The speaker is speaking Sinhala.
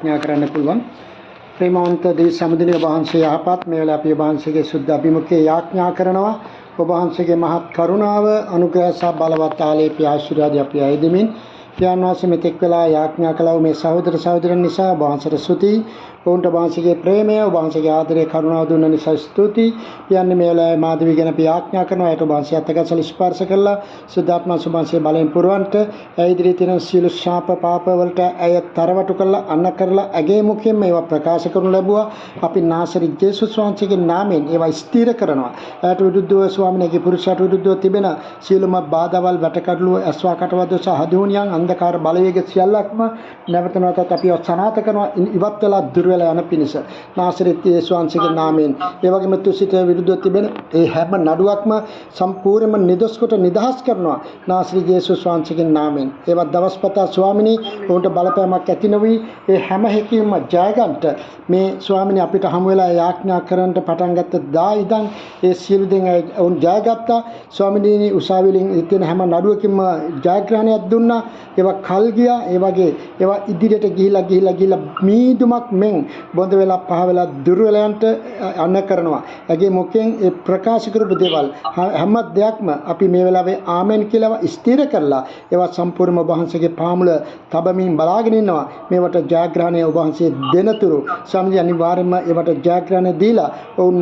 යාඥා කරන්න පුළුවන්. ප්‍රේමවන්ත දෙවි සමුදිනේ ඔබ වහන්සේ යහපත් මේ වෙලාවේ අපි ඔබ වහන්සේගේ සුද්ධ අභිමුඛයේ යාඥා කරනවා. ඔබ වහන්සේගේ මහත් කරුණාව අනුග්‍රහ සහ බලවත් ආලේප ආශිර්වාදය අපි අයදෙමින් පියාණන් වහන්සේ මෙතෙක් වෙලා යාඥා කළා මේ සහෝදර සහෝදරයන් නිසා ඔබ වහන්සේට ස්තුතියි. ඔවුන්ට ඔබ වහන්සේගේ ප්‍රේමය ඔබ වහන්සේගේ ආදරය කරුණාව දුන්න නිසා ස්තුතියි. පියාණන් මේ වෙලාවේ මාධවි ගැන අපි යාඥා කරනවා. ඒට ඔබ වහන්සේ අත්කසල ස්පර්ශ කළා. සුද්ධාත්ම සුභාංශයේ බලෙන් පුරවන්ට ඇය ඉදිරියේ තියෙන සියලු ශාප පාප වලට ඇය තරවටු කළා අන්න කරලා ඇගේ මුඛයෙන් මේවා ප්‍රකාශ කරනු ලැබුවා. අපි නාසරි ජේසුස් වහන්සේගේ නාමයෙන් ඒවා ස්ථිර කරනවා. ඇයට විරුද්ධව ස්වාමිනේගේ පුරුෂයාට විරුද්ධව තිබෙන සියලුම බාධාවල් වැටකඩලු ඇස්වා කටවද සහ හදුණියන් අන්ධකාර බලවේග සියල්ලක්ම නැවත නැවතත් අපි සනාථ කරනවා ඉවත් වෙලා දුර වෙලා යන පිණිස නාසරෙත් යේසුස් වහන්සේගේ නාමයෙන් ඒ වගේම තුසිත විරුද්ධව තිබෙන ඒ හැම නඩුවක්ම සම්පූර්ණයෙන්ම නිදොස් කොට නිදහස් කරනවා නාසරෙත් යේසුස් වහන්සේගේ නාමයෙන් ඒවත් දවස්පතා ස්වාමිනී උන්ට බලපෑමක් ඇති නොවි ඒ හැම හැකියම ජයගන්ට මේ ස්වාමිනී අපිට හමු වෙලා යාඥා කරන්නට පටන් ගත්ත දා ඉඳන් ඒ සියලු දෙනා උන් ජයගත්තා ස්වාමිනී උසාවියෙන් තියෙන හැම නඩුවකින්ම ජයග්‍රහණයක් දුන්නා ඒවා කල් ගියා ඒ වගේ ඒවා ඉදිරියට ගිහිලා මීදුමක් මෙන් බොඳ වෙලා පහ වෙලා දුර වෙලා යන්ට අන්න කරනවා. ඒගේ මොකෙන් ඒ ප්‍රකාශ කරපු දේවල් හැම දෙයක්ම අපි මේ වෙලාවේ ආමෙන් කියලා ස්ථිර කරලා ඒවා සම්පූර්ණම ඔබ වහන්සේගේ පාමුල තබමින් බලාගෙන ඉන්නවා. මේවට ජයග්‍රහණය ඔබ වහන්සේ දෙනතුරු සම්ජි අනිවාර්යයෙන්ම ඒවට ජයග්‍රහණය දීලා ඔවුන්